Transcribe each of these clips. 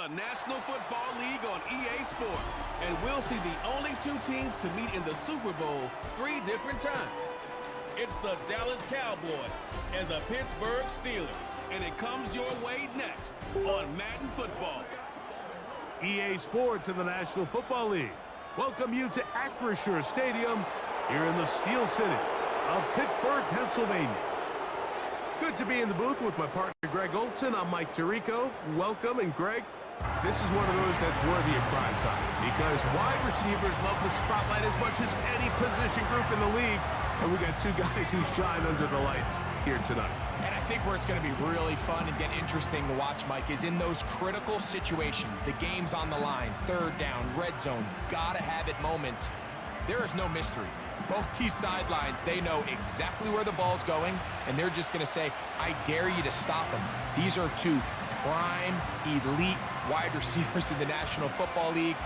the National Football League on EA Sports. And we'll see the only two teams to meet in the Super Bowl 3 different times. It's the Dallas Cowboys and the Pittsburgh Steelers. And it comes your way next on Madden Football. EA Sports and the National Football League welcome you to Acrisure Stadium here in the Steel City of Pittsburgh, Pennsylvania. Good to be in the booth with my partner, Greg Olson. I'm Mike Tirico. Welcome, and Greg, this is one of those that's worthy of prime time because wide receivers love the spotlight as much as any position group in the league, and we got two guys who shine under the lights here tonight. And I think where it's going to be really fun and get interesting to watch, Mike, is in those critical situations. The game's on the line, third down, red zone, gotta have it moments. There is no mystery. Both these sidelines, they know exactly where the ball's going, and they're just going to say, I dare you to stop them. These are two prime, elite wide receivers in the National Football League.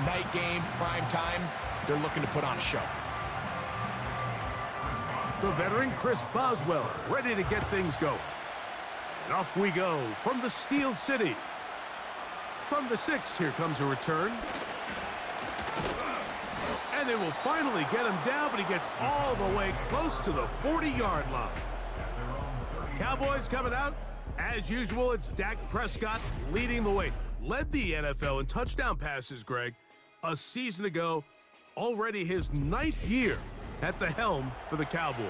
Night game, prime time, they're looking to put on a show. The veteran Chris Boswell ready to get things going. And off we go from the Steel City. From the 6, here comes a return. And they will finally get him down, but he gets all the way close to the 40-yard line. Cowboys coming out. As usual, it's Dak Prescott leading the way. Led the NFL in touchdown passes, Greg, a season ago. Already his 9th year at the helm for the Cowboys.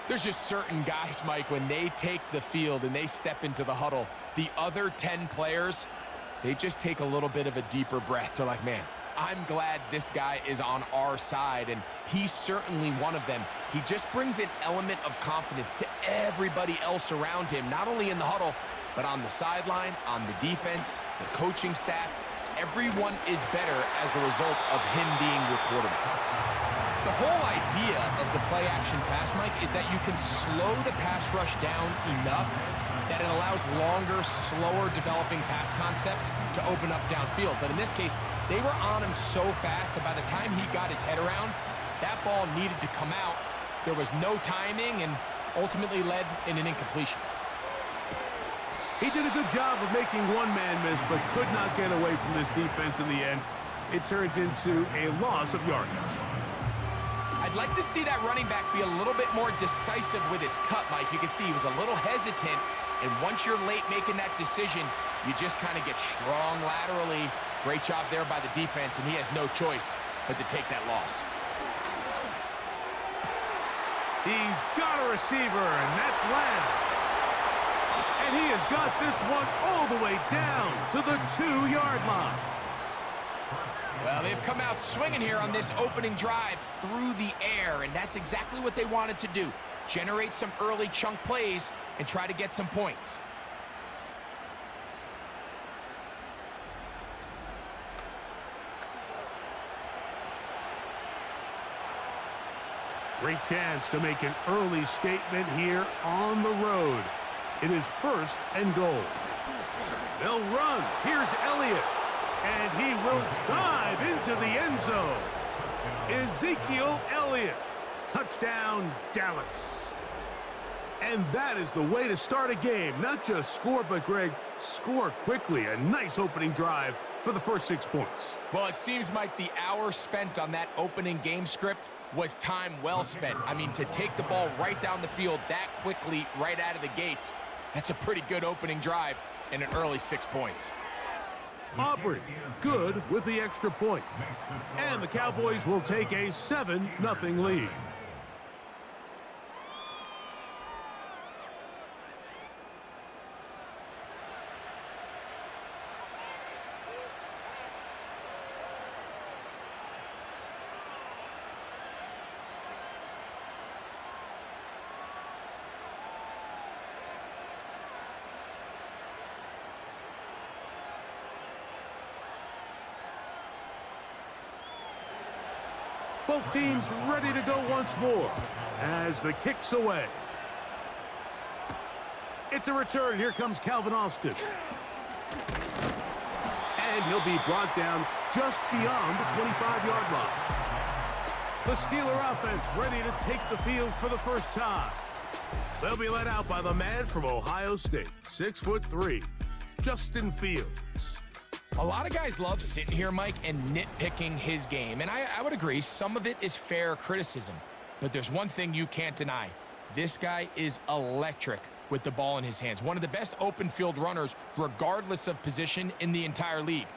There's just certain guys, Mike, when they take the field and they step into the huddle, the other 10 players, they just take a little bit of a deeper breath. They're like, man, I'm glad this guy is on our side, and he's certainly one of them. He just brings an element of confidence to everybody else around him, not only in the huddle, but on the sideline, on the defense, the coaching staff. Everyone is better as the result of him being your quarterback. The whole idea of the play-action pass, Mike, is that you can slow the pass rush down enough that it allows longer, slower developing pass concepts to open up downfield. But in this case, they were on him so fast that by the time he got his head around, that ball needed to come out. There was no timing and ultimately led in an incompletion. He did a good job of making one man miss, but could not get away from this defense in the end. It turns into a loss of yardage. I'd like to see that running back be a little bit more decisive with his cut, Mike. You can see he was a little hesitant, and once you're late making that decision, you just kind of get strong laterally. Great job there by the defense, and he has no choice but to take that loss. He's got a receiver, and that's Lamb. And he has got this one all the way down to the 2-yard line. Well, they've come out swinging here on this opening drive through the air, and that's exactly what they wanted to do. Generate some early chunk plays and try to get some points. Great chance to make an early statement here on the road. It is 1st and goal. They'll run. Here's Elliott. And he will dive into the end zone. Ezekiel Elliott. Touchdown, Dallas. And that is the way to start a game. Not just score, but, Greg, score quickly. A nice opening drive for the first 6 points. Well, it seems like the hour spent on that opening game script was time well spent. I mean, to take the ball right down the field that quickly right out of the gates, that's a pretty good opening drive and an early 6 points. Aubrey, good with the extra point. And the Cowboys will take a 7-0 lead. Both teams ready to go once more as the kick's away. It's a return. Here comes Calvin Austin. And he'll be brought down just beyond the 25-yard line. The Steeler offense ready to take the field for the first time. They'll be led out by the man from Ohio State, 6'3", Justin Fields. A lot of guys love sitting here, Mike, and nitpicking his game. And I would agree, some of it is fair criticism. But there's one thing you can't deny. This guy is electric with the ball in his hands. One of the best open field runners, regardless of position in the entire league.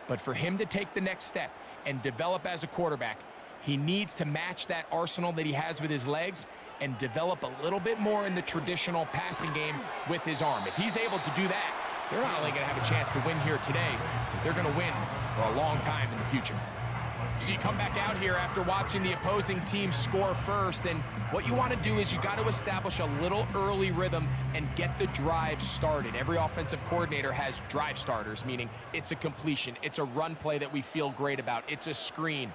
But for him to take the next step and develop as a quarterback, he needs to match that arsenal that he has with his legs and develop a little bit more in the traditional passing game with his arm. If he's able to do that, they're not only going to have a chance to win here today, but they're going to win for a long time in the future. So you come back out here after watching the opposing team score first, and what you want to do is you got to establish a little early rhythm and get the drive started. Every offensive coordinator has drive starters, meaning it's a completion, it's a run play that we feel great about, it's a screen.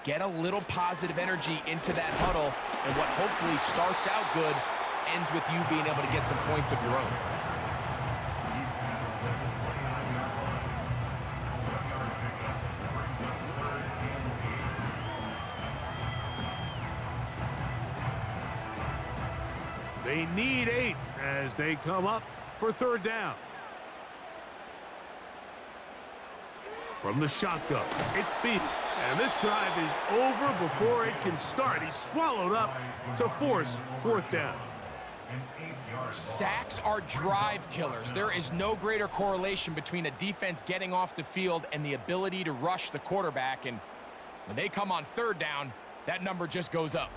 Get a little positive energy into that huddle, and what hopefully starts out good ends with you being able to get some points of your own. They need 8 as they come up for third down. From the shotgun, it's Fields. And this drive is over before it can start. He's swallowed up to force fourth down. Sacks are drive killers. There is no greater correlation between a defense getting off the field and the ability to rush the quarterback. And when they come on third down, that number just goes up.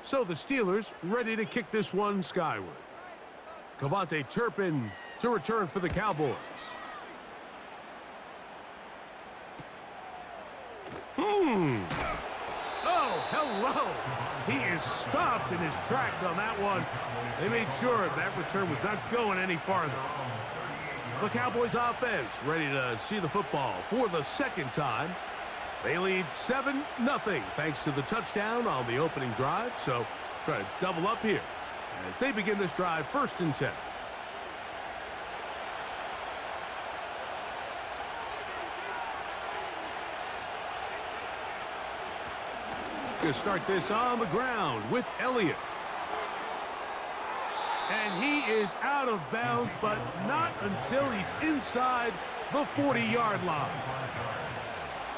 So the Steelers ready to kick this one skyward. Cavante Turpin to return for the Cowboys. Oh, hello. He is stopped in his tracks on that one. They made sure that return was not going any farther. The Cowboys offense ready to see the football for the second time. They lead 7-0 thanks to the touchdown on the opening drive. So try to double up here as they begin this drive 1st and 10. Going to start this on the ground with Elliott. And he is out of bounds, but not until he's inside the 40-yard line.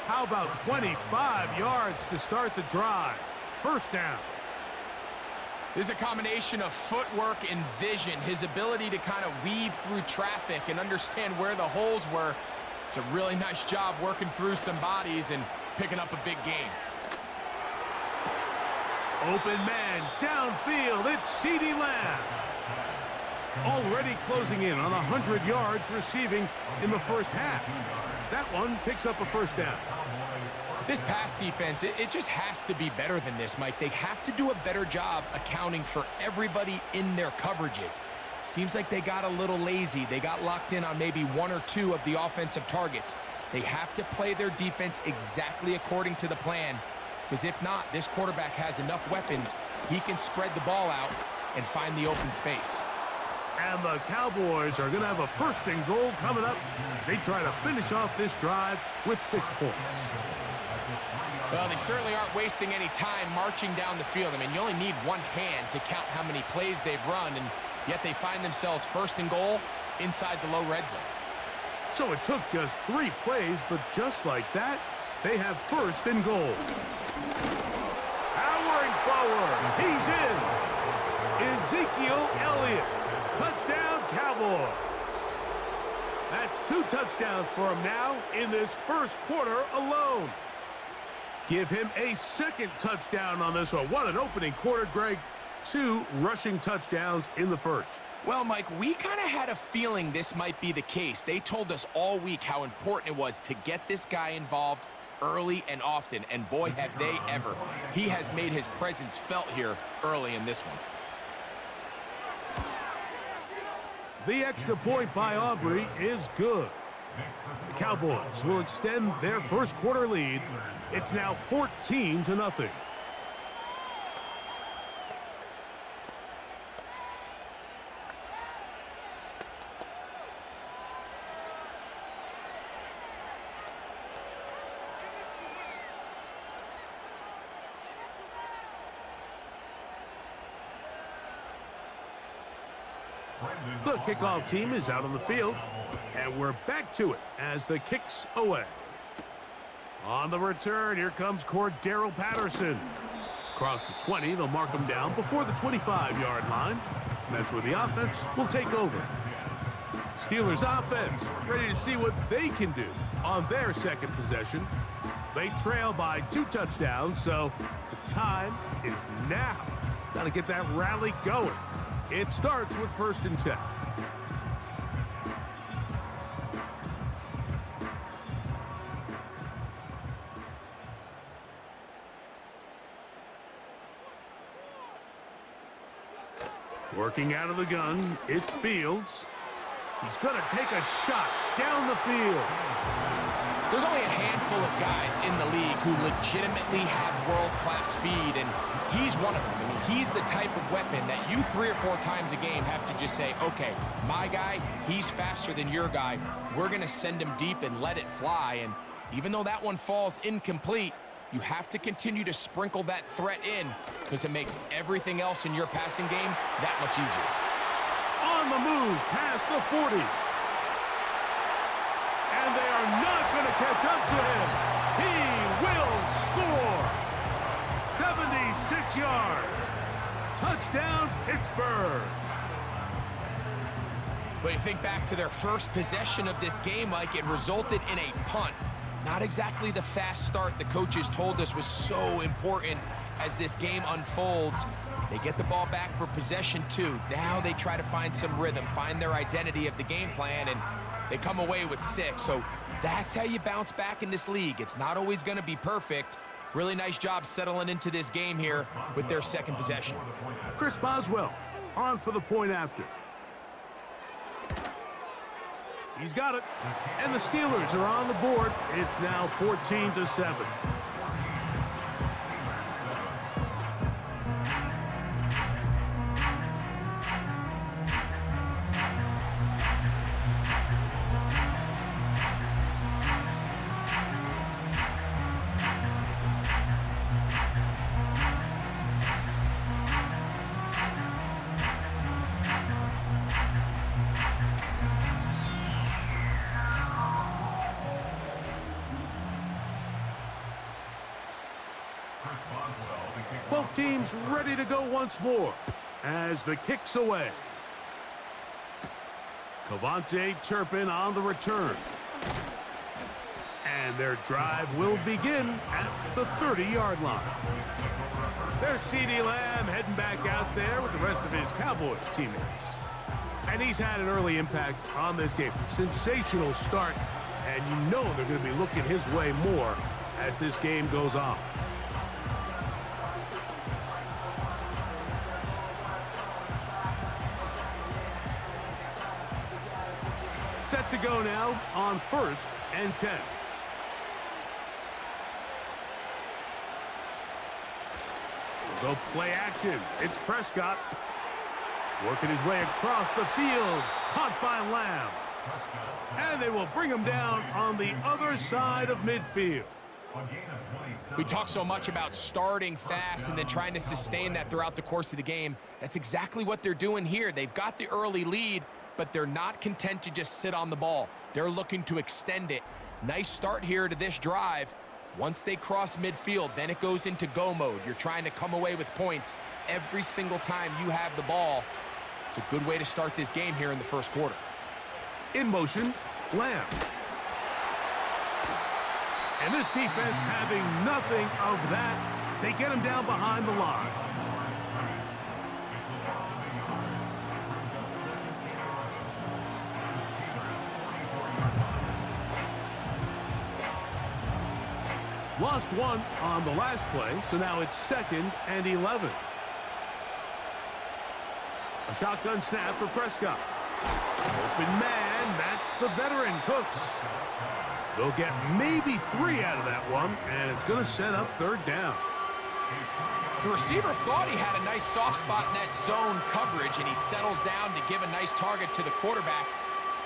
How about 25 yards to start the drive? First down. This is a combination of footwork and vision, his ability to kind of weave through traffic and understand where the holes were. It's a really nice job working through some bodies and picking up a big gain. Open man downfield. It's CeeDee Lamb. Already closing in on 100 yards receiving in the first half. That one picks up a first down. This pass defense, it just has to be better than this, Mike. They have to do a better job accounting for everybody in their coverages. Seems like they got a little lazy. They got locked in on maybe 1 or 2 of the offensive targets. They have to play their defense exactly according to the plan, because if not, this quarterback has enough weapons. He can spread the ball out and find the open space. And the Cowboys are going to have a 1st and goal coming up. They try to finish off this drive with 6 points. Well, they certainly aren't wasting any time marching down the field. I mean, you only need one hand to count how many plays they've run, and yet they find themselves 1st and goal inside the low red zone. So it took just 3 plays, but just like that, they have 1st and goal. Powering forward. He's in. Ezekiel Elliott. Touchdown, Cowboys. That's 2 touchdowns for him now in this first quarter alone. Give him a 2nd touchdown on this one. What an opening quarter, Greg. 2 rushing touchdowns in the first. Well, Mike, we kind of had a feeling this might be the case. They told us all week how important it was to get this guy involved early and often, and boy, have they ever. He has made his presence felt here early in this one. The extra point by Aubrey is good. The Cowboys will extend their first quarter lead. It's now 14-0. The kickoff team is out on the field, and we're back to it as the kick's away. On the return, here comes Cordero Patterson. Across the 20, they'll mark him down before the 25-yard line. That's where the offense will take over. Steelers offense ready to see what they can do on their second possession. They trail by 2 touchdowns, so the time is now. Got to get that rally going. It starts with 1st and 10. Working out of the gun, it's Fields. He's going to take a shot down the field. There's only a handful of guys in the league who legitimately have world-class speed, and he's one of them. I mean, he's the type of weapon that you 3 or 4 times a game have to just say, okay, my guy, he's faster than your guy. We're going to send him deep and let it fly. And even though that one falls incomplete, you have to continue to sprinkle that threat in because it makes everything else in your passing game that much easier. On the move past the 40. And they are not going to catch up to him. He will score. 76 yards. Touchdown, Pittsburgh. But you think back to their first possession of this game, like it resulted in a punt. Not exactly the fast start the coaches told us was so important as this game unfolds. They get the ball back for possession 2. Now they try to find some rhythm, find their identity of the game plan, and they come away with 6. So that's how you bounce back in this league. It's not always going to be perfect. Really nice job settling into this game here with their second possession. Chris Boswell on for the point after. He's got it. And the Steelers are on the board. It's now 14-7. Both teams ready to go once more as the kick's away. Cavante Turpin on the return. And their drive will begin at the 30-yard line. There's CeeDee Lamb heading back out there with the rest of his Cowboys teammates. And he's had an early impact on this game. Sensational start, and you know they're going to be looking his way more as this game goes on. Set to go now on 1st and 10. Go play action. It's Prescott. Working his way across the field. Caught by Lamb. And they will bring him down on the other side of midfield. We talk so much about starting fast and then trying to sustain that throughout the course of the game. That's exactly what they're doing here. They've got the early lead, but they're not content to just sit on the ball. They're looking to extend it. Nice start here to this drive. Once they cross midfield, then it goes into go mode. You're trying to come away with points every single time you have the ball. It's a good way to start this game here in the first quarter. In motion, Lamb. And this defense having nothing of that. They get him down behind the line. Lost one on the last play, so now it's 2nd and 11. A shotgun snap for Prescott. Open man, that's the veteran Cooks. They'll get maybe 3 out of that one, and it's going to set up 3rd down. The receiver thought he had a nice soft spot in that zone coverage, and he settles down to give a nice target to the quarterback.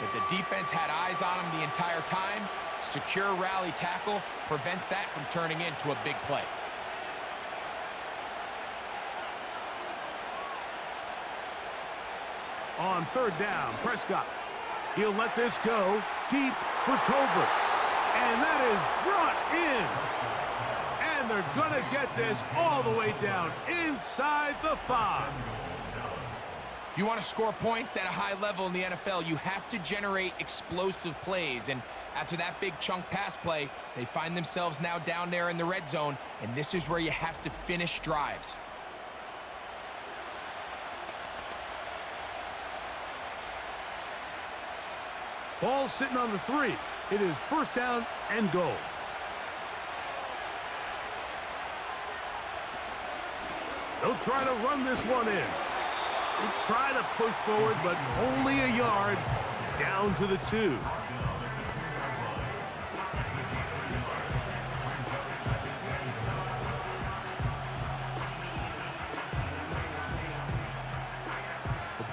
But the defense had eyes on him the entire time. Secure rally tackle prevents that from turning into a big play. on third down. Prescott. He'll let this go deep for Tolbert. And that is brought in. And they're going to get this all the way down inside the 5. If you want to score points at a high level in the NFL, you have to generate explosive plays. And after that big chunk pass play, they find themselves now down there in the red zone, and this is where you have to finish drives. Ball sitting on the 3. It is first down and goal. They'll try to run this one in. They'll try to push forward, but only a yard down to the 2.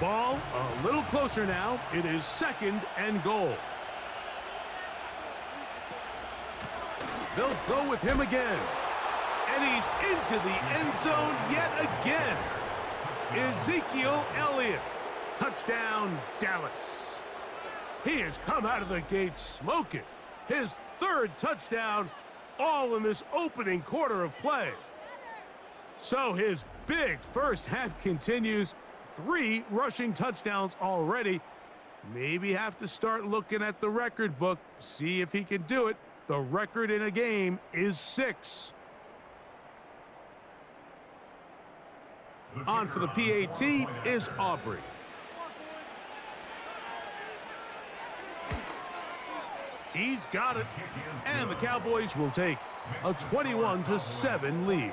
Ball a little closer now. It is second and goal. They'll go with him again. And he's into the end zone yet again. Ezekiel Elliott. Touchdown, Dallas. He has come out of the gate smoking. His 3rd touchdown, all in this opening quarter of play. So his big first half continues. 3 rushing touchdowns already. Maybe have to start looking at the record book, see if he can do it. The record in a game is 6. On for the PAT is Aubrey. He's got it. And the Cowboys will take a 21-7 lead.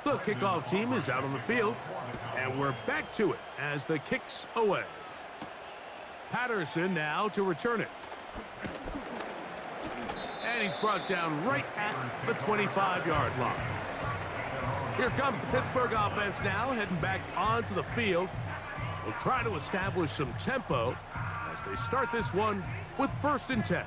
The kickoff team is out on the field, and we're back to it as the kick's away. Patterson now to return it. And he's brought down right at the 25-yard line. Here comes the Pittsburgh offense now, heading back onto the field. We'll try to establish some tempo as they start this one with 1st and 10.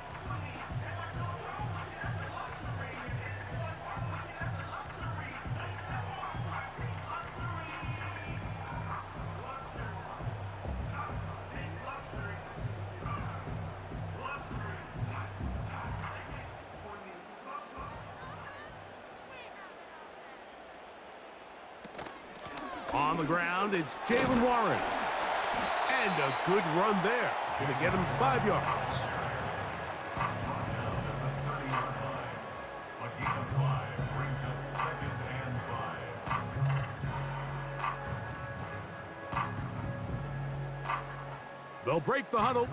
On the ground, it's Jalen Warren. And a good run there. Going to get him 5 yards. They'll break the huddle.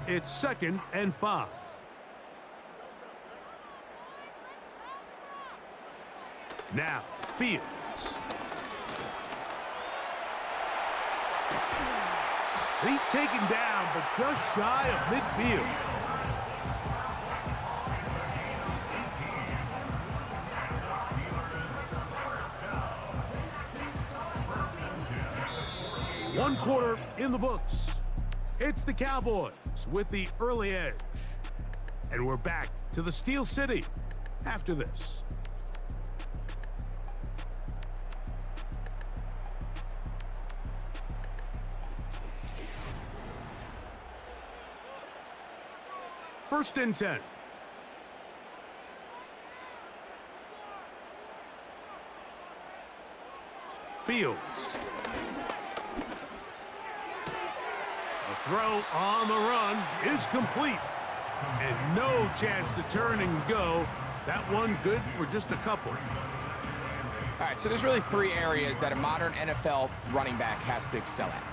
It's 2nd and 5. Now, Fields. He's taken down, but just shy of midfield. One quarter in the books. It's the Cowboys with the early edge. And we're back to the Steel City after this. First and 10. Fields. The throw on the run is complete. And no chance to turn and go. That one good for just a couple. All right, so there's really 3 areas that a modern NFL running back has to excel at.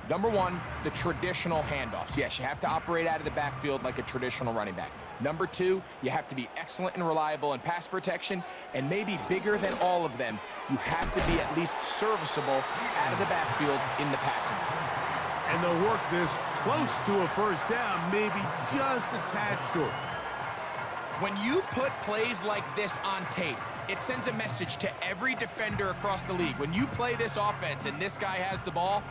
Number 1, the traditional handoffs. Yes, you have to operate out of the backfield like a traditional running back. Number 2, you have to be excellent and reliable in pass protection, and maybe bigger than all of them, you have to be at least serviceable out of the backfield in the passing game. And they'll work this close to a first down, maybe just a tad short. When you put plays like this on tape, it sends a message to every defender across the league. When you play this offense and this guy has the ball,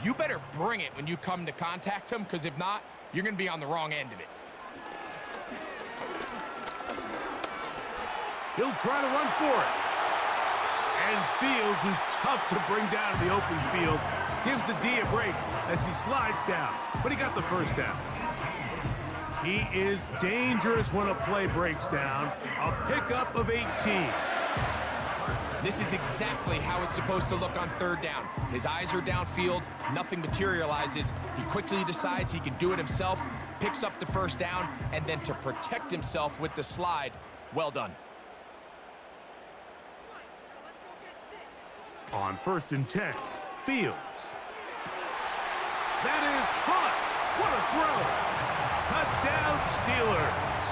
you better bring it when you come to contact him, because if not, you're going to be on the wrong end of it. He'll try to run for it. And Fields, who's tough to bring down in the open field, gives the D a break as he slides down. But he got the first down. He is dangerous when a play breaks down. A pickup of 18. This is exactly how it's supposed to look on third down. His eyes are downfield, nothing materializes. He quickly decides he can do it himself, picks up the first down, and then to protect himself with the slide, well done. On 1st and 10, Fields. That is hot. What a throw. Touchdown, Steelers.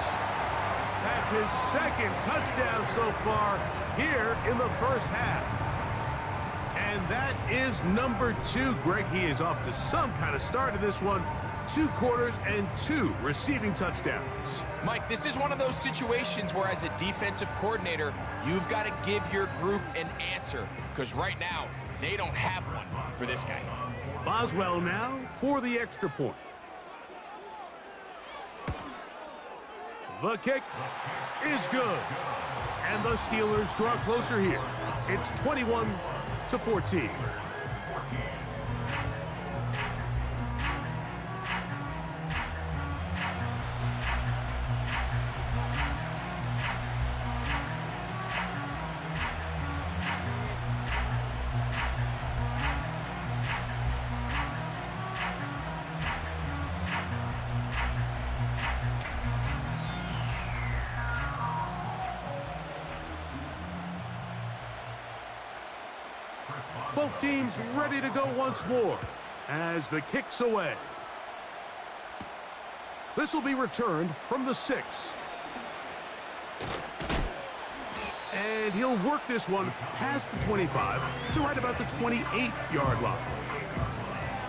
That's his second touchdown so far here in the first half. And that is number 2. Greg, he is off to some kind of start in this one. 2 quarters and 2 receiving touchdowns. Mike, this is one of those situations where as a defensive coordinator, you've got to give your group an answer, because right now, they don't have one for this guy. Boswell now for the extra point. The kick is good. And the Steelers draw closer here. It's 21-14. Both teams ready to go once more as the kick's away. This will be returned from the 6. And he'll work this one past the 25 to right about the 28-yard line.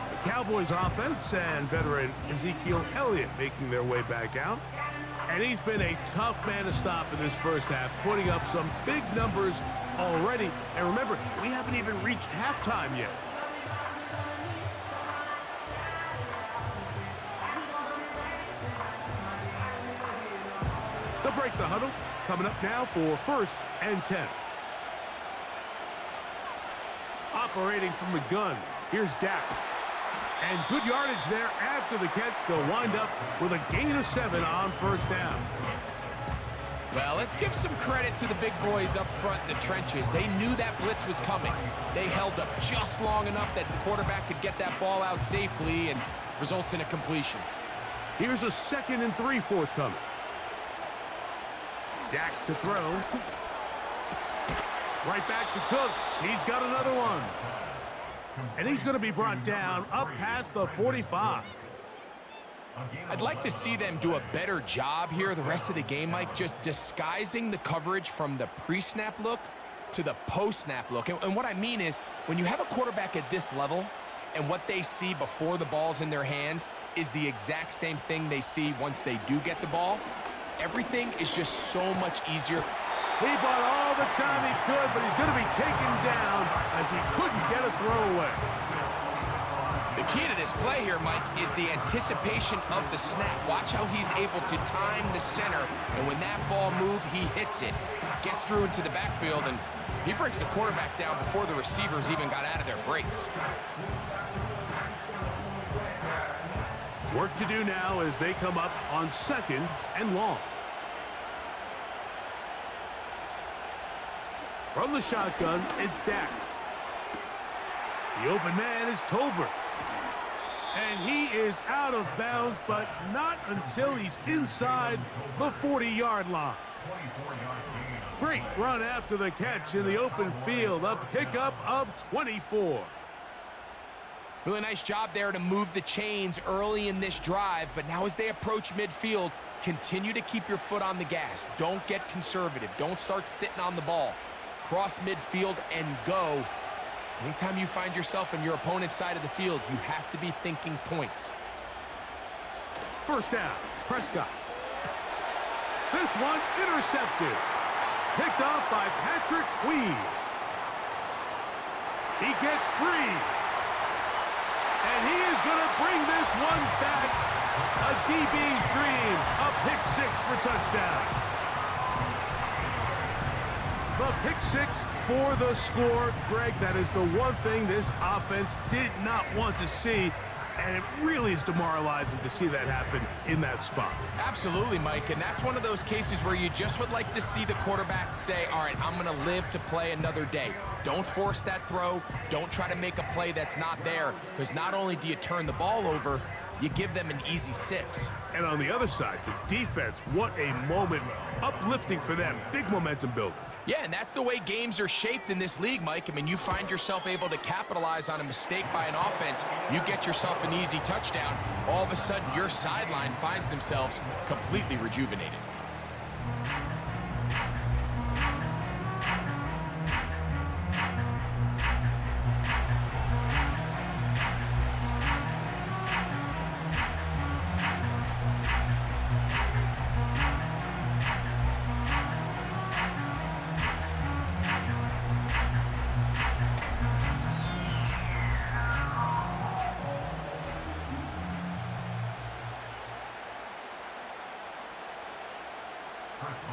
The Cowboys offense and veteran Ezekiel Elliott making their way back out. And he's been a tough man to stop in this first half, putting up some big numbers already. And remember, we haven't even reached halftime yet. They'll break the huddle. Coming up now for 1st and 10. Operating from the gun, here's Dak. And good yardage there after the catch. They'll wind up with a gain of 7 on first down. Well, let's give some credit to the big boys up front in the trenches. They knew that blitz was coming. They held up just long enough that the quarterback could get that ball out safely and results in a completion. Here's a 2nd and 3 forthcoming. Dak to throw. Right back to Cooks. He's got another one. And he's going to be brought down up past the 45. I'd like to see them do a better job here the rest of the game, Mike, just disguising the coverage from the pre-snap look to the post-snap look. And what I mean is, when you have a quarterback at this level and what they see before the ball's in their hands is the exact same thing they see once they do get the ball, everything is just so much easier. He bought all the time he could, but he's going to be taken down as he couldn't get a throwaway. The key to this play here, Mike, is the anticipation of the snap. Watch how he's able to time the center, and when that ball moves, he hits it, gets through into the backfield, and he brings the quarterback down before the receivers even got out of their breaks. Work to do now as they come up on 2nd and long. From the shotgun, it's Dak. The open man is Tolbert. And he is out of bounds, but not until he's inside the 40-yard line. Great run after the catch in the open field, a pickup of 24. Really nice job there to move the chains early in this drive, but now as they approach midfield, continue to keep your foot on the gas. Don't get conservative. Don't start sitting on the ball. Cross midfield and go. Anytime you find yourself on your opponent's side of the field, you have to be thinking points. First down, Prescott. This one intercepted. Picked off by Patrick Queen. He gets free. And he is going to bring this one back. A DB's dream. A pick six for touchdown. The pick six for the score. Greg, that is the one thing this offense did not want to see. And it really is demoralizing to see that happen in that spot. Absolutely, Mike, and that's one of those cases where you just would like to see the quarterback say, all right, I'm going to live to play another day. Don't force that throw. Don't try to make a play that's not there, because not only do you turn the ball over, you give them an easy 6. And on the other side, the defense, what a moment. Uplifting for them. Big momentum builder. Yeah, and that's the way games are shaped in this league, Mike. I mean, you find yourself able to capitalize on a mistake by an offense. You get yourself an easy touchdown. All of a sudden, your sideline finds themselves completely rejuvenated.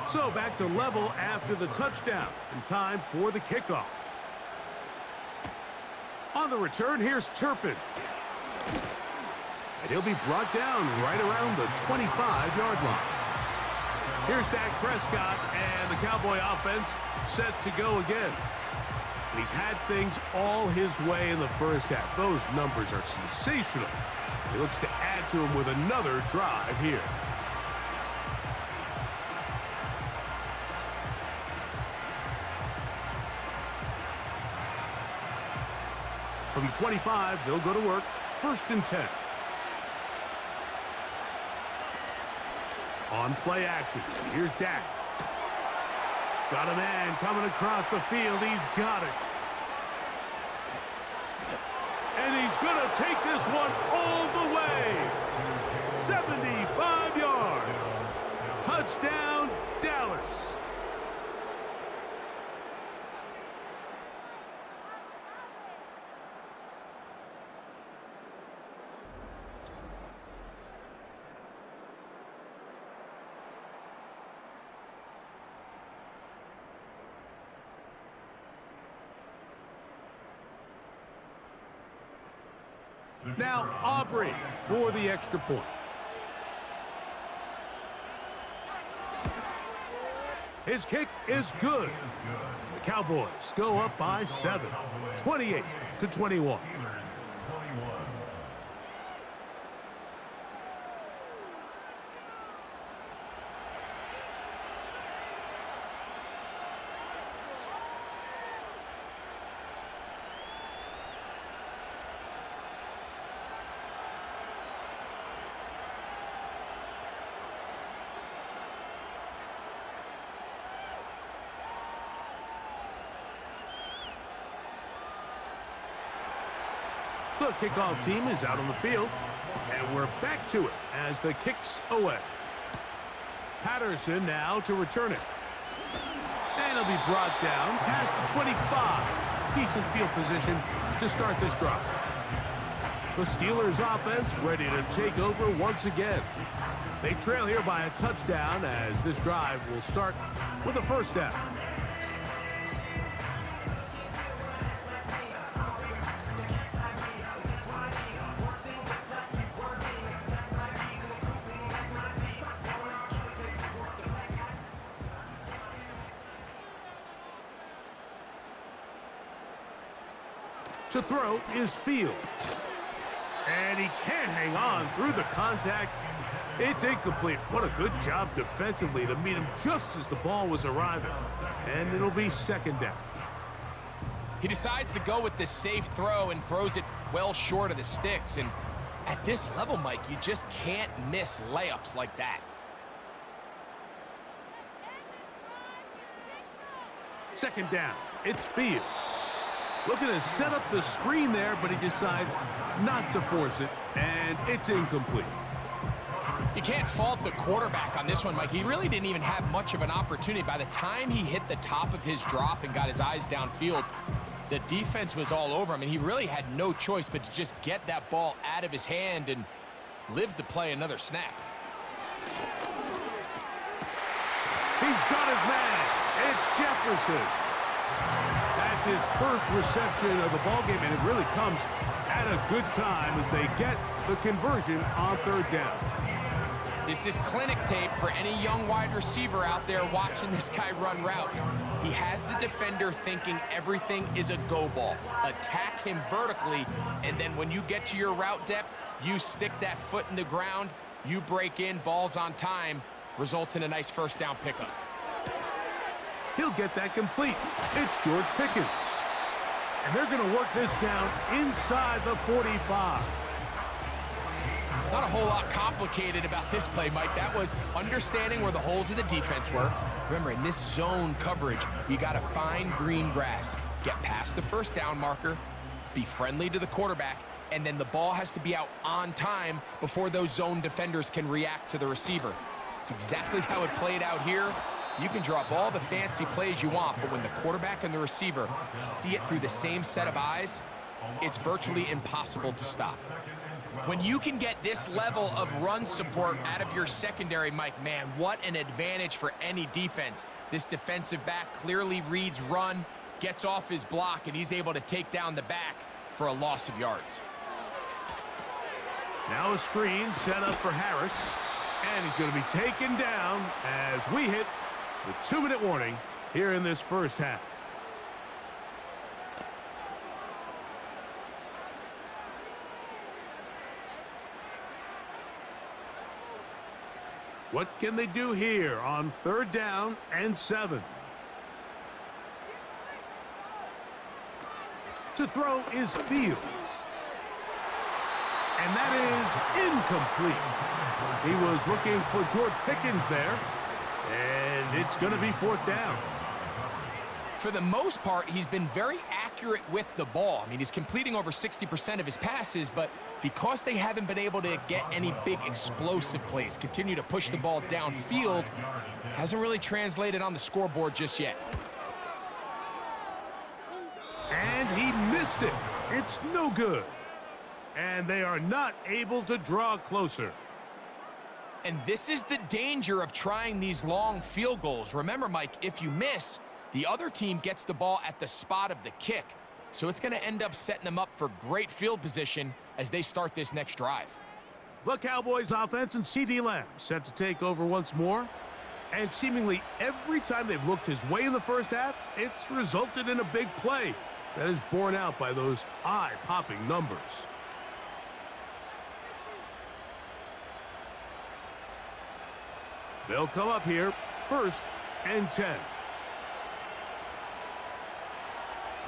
So back to level after the touchdown, and time for the kickoff. On the return, here's Turpin. And he'll be brought down right around the 25-yard line. Here's Dak Prescott, and the Cowboy offense set to go again. And he's had things all his way in the first half. Those numbers are sensational. He looks to add to them with another drive here. From the 25, they'll go to work. 1st and 10. On play action, here's Dak. Got a man coming across the field. He's got it. And he's going to take this one all the way. 75 yards. Touchdown, Dallas. Now Aubrey for the extra point. His kick is good. The Cowboys go up by 7, 28-21. The kickoff team is out on the field, and we're back to it as the kick's away. Patterson now to return it. And he'll be brought down past the 25. Decent field position to start this drive. The Steelers offense ready to take over once again. They trail here by a touchdown as this drive will start with a 1st down. To throw is Fields. And he can't hang on through the contact. It's incomplete. What a good job defensively to meet him just as the ball was arriving. And it'll be 2nd down. He decides to go with this safe throw and throws it well short of the sticks. And at this level, Mike, you just can't miss layups like that. 2nd down. It's Fields. Looking to set up the screen there, but he decides not to force it, and it's incomplete. You can't fault the quarterback on this one, Mike. He really didn't even have much of an opportunity. By the time he hit the top of his drop and got his eyes downfield, the defense was all over him, and he really had no choice but to just get that ball out of his hand and live to play another snap. He's got his man. It's Jefferson. That's his first reception of the ballgame, and it really comes at a good time as they get the conversion on third down. This is clinic tape for any young wide receiver out there watching this guy run routes. He has the defender thinking everything is a go ball. Attack him vertically, and then when you get to your route depth, you stick that foot in the ground, you break in, ball's on time, results in a nice first down pickup. He'll get that complete. It's George Pickens. And they're going to work this down inside the 45. Not a whole lot complicated about this play, Mike. That was understanding where the holes of the defense were. Remember, in this zone coverage, you got to find green grass, get past the first down marker, be friendly to the quarterback, and then the ball has to be out on time before those zone defenders can react to the receiver. It's exactly how it played out here. You can drop all the fancy plays you want, but when the quarterback and the receiver see it through the same set of eyes, it's virtually impossible to stop. When you can get this level of run support out of your secondary, Mike, man, what an advantage for any defense. This defensive back clearly reads run, gets off his block, and he's able to take down the back for a loss of yards. Now a screen set up for Harris, and he's going to be taken down as we hit the 2-minute warning here in this first half. What can they do here on third down and 7? To throw is Fields. And that is incomplete. He was looking for George Pickens there. And it's going to be fourth down. For the most part, he's been very accurate with the ball. I mean, he's completing over 60% of his passes, but because they haven't been able to get any big explosive plays, continue to push the ball downfield, hasn't really translated on the scoreboard just yet. And he missed it. It's no good. And they are not able to draw closer. And this is the danger of trying these long field goals. Remember, Mike, if you miss, the other team gets the ball at the spot of the kick. So it's going to end up setting them up for great field position as they start this next drive. The Cowboys offense and CeeDee Lamb set to take over once more. And seemingly every time they've looked his way in the first half, it's resulted in a big play that is borne out by those eye-popping numbers. They'll come up here, 1st and 10.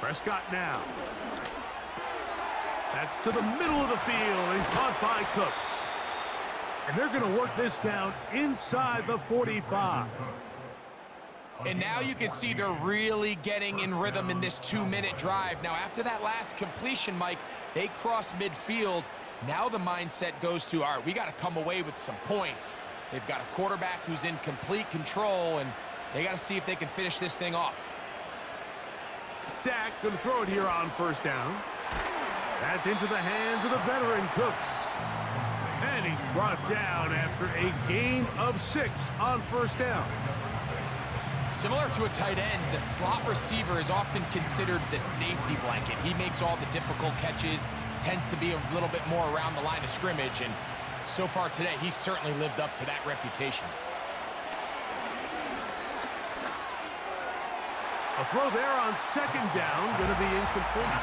Prescott now. That's to the middle of the field and caught by Cooks. And they're going to work this down inside the 45. And now you can see they're really getting in rhythm in this 2-minute drive. Now, after that last completion, Mike, they cross midfield. Now the mindset goes to, all right, we got to come away with some points. They've got a quarterback who's in complete control, and they got to see if they can finish this thing off. Dak going to throw it here on 1st down. That's into the hands of the veteran Cooks. And he's brought down after a gain of 6 on 1st down. Similar to a tight end, the slot receiver is often considered the safety blanket. He makes all the difficult catches, tends to be a little bit more around the line of scrimmage, and so far today, he's certainly lived up to that reputation. A throw there on 2nd down, going to be incomplete.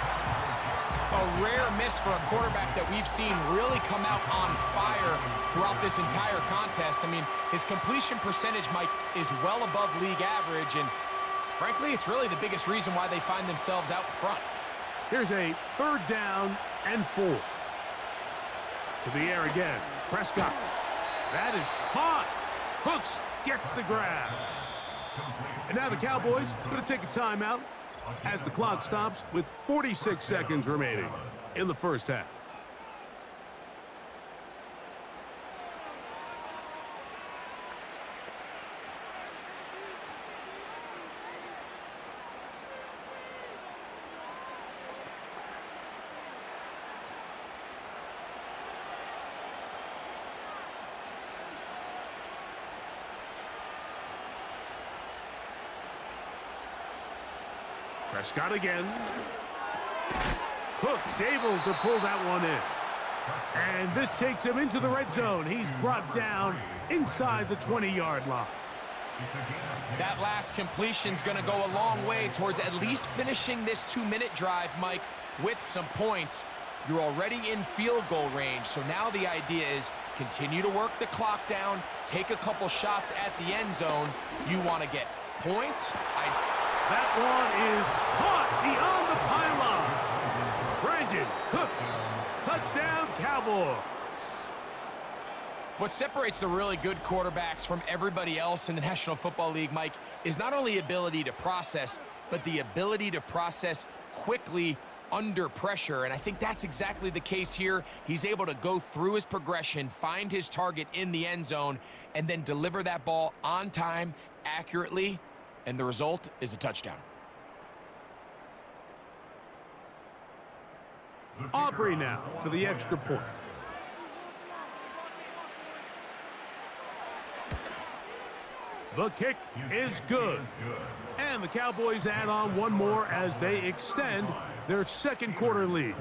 A rare miss for a quarterback that we've seen really come out on fire throughout this entire contest. I mean, his completion percentage, Mike, is well above league average, and frankly, it's really the biggest reason why they find themselves out front. Here's a 3rd down and 4. To the air again. Prescott. That is caught. Hooks gets the grab. And now the Cowboys going to take a timeout as the clock stops with 46 seconds remaining in the first half. Prescott again. Cook's able to pull that one in. And this takes him into the red zone. He's brought down inside the 20-yard line. That last completion's going to go a long way towards at least finishing this 2-minute drive, Mike, with some points. You're already in field goal range, so now the idea is continue to work the clock down, take a couple shots at the end zone. You want to get points. That one is caught beyond the pylon. Brandon Cooks, touchdown Cowboys. What separates the really good quarterbacks from everybody else in the National Football League, Mike, is not only ability to process, but the ability to process quickly under pressure. And I think that's exactly the case here. He's able to go through his progression, find his target in the end zone, and then deliver that ball on time, accurately, and the result is a touchdown. Aubrey now for the extra point. The kick is good. And the Cowboys add on one more as they extend their second quarter lead.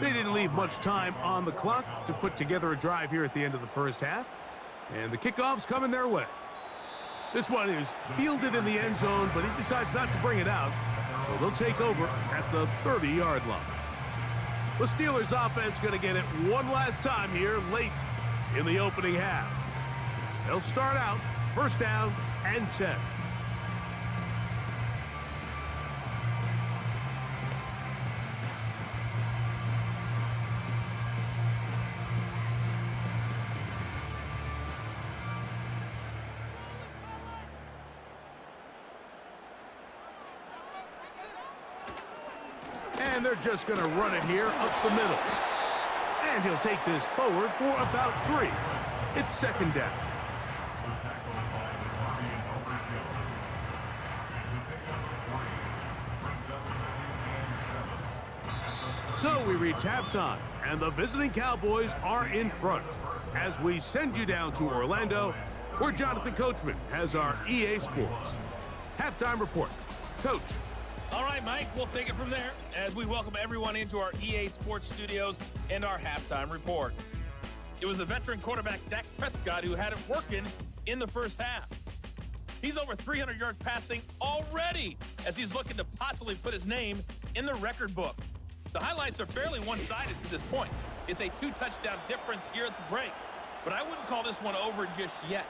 They didn't leave much time on the clock to put together a drive here at the end of the first half. And the kickoff's coming their way. This one is fielded in the end zone, but he decides not to bring it out. So they'll take over at the 30-yard line. The Steelers offense going to get it one last time here late in the opening half. They'll start out first down and 10. And they're just going to run it here up the middle. And he'll take this forward for about 3. It's second down. So we reach halftime, and the visiting Cowboys are in front. As we send you down to Orlando, where Jonathan Coachman has our EA Sports halftime report. Coach. All right, Mike, we'll take it from there as we welcome everyone into our EA Sports studios and our halftime report. It was a veteran quarterback, Dak Prescott, who had it working in the first half. He's over 300 yards passing already as he's looking to possibly put his name in the record book. The highlights are fairly one-sided to this point. It's a 2-touchdown difference here at the break, but I wouldn't call this one over just yet.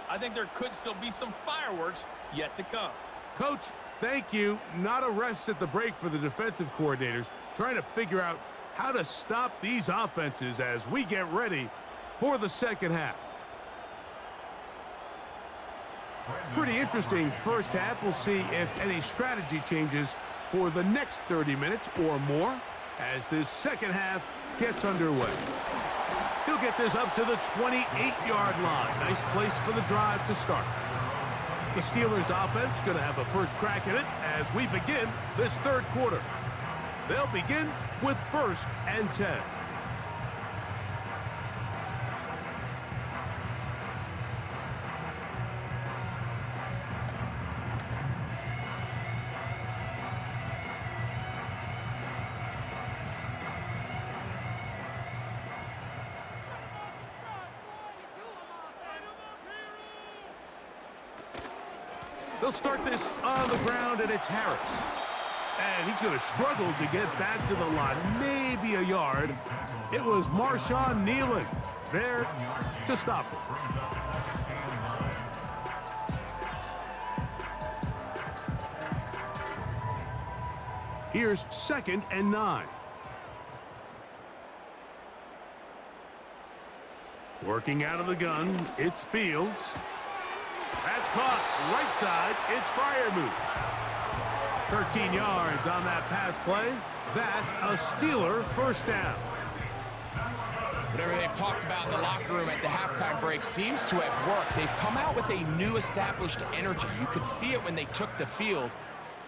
I think there could still be some fireworks yet to come. Coach, thank you. Not a rest at the break for the defensive coordinators, trying to figure out how to stop these offenses as we get ready for the second half. Pretty interesting first half. We'll see if any strategy changes for the next 30 minutes or more as this second half gets underway. He'll get this up to the 28-yard line. Nice place for the drive to start. The Steelers offense going to have a first crack at it as we begin this third quarter. They'll begin with first and 10. They'll start this on the ground, and it's Harris. And he's going to struggle to get back to the line, maybe a yard. It was Marshawn Nealon there to stop him. Here's second and 9. Working out of the gun, it's Fields. That's caught right side. It's Freiermuth. 13 yards on that pass play. That's a Steeler first down. Whatever they've talked about in the locker room at the halftime break seems to have worked. They've come out with a new established energy. You could see it when they took the field.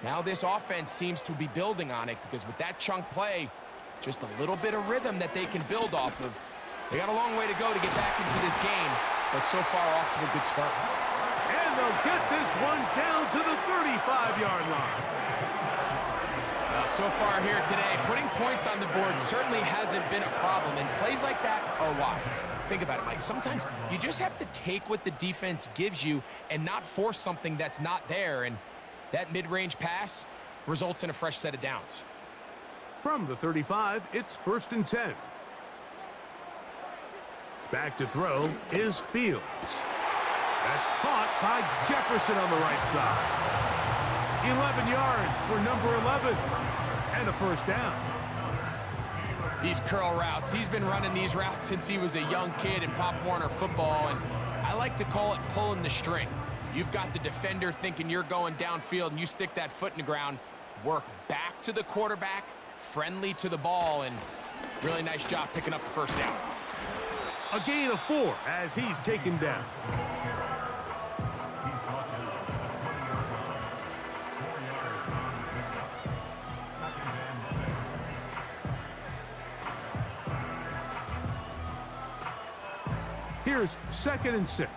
Now this offense seems to be building on it because with that chunk play, just a little bit of rhythm that they can build off of. They got a long way to go to get back into this game, but so far off to a good start. And they'll get this one down to the 35-yard line. So far here today, putting points on the board certainly hasn't been a problem, and plays like that are why. Think about it, Mike. Sometimes you just have to take what the defense gives you and not force something that's not there, and that mid-range pass results in a fresh set of downs. From the 35, it's 1st and 10. Back to throw is Fields. That's caught by Jefferson on the right side. 11 yards for number 11. And a first down. These curl routes, he's been running these routes since he was a young kid in Pop Warner football, and I like to call it pulling the string. You've got the defender thinking you're going downfield, and you stick that foot in the ground, work back to the quarterback, friendly to the ball, and really nice job picking up the first down. A gain of 4 as he's taken down. Here's 2nd and 6.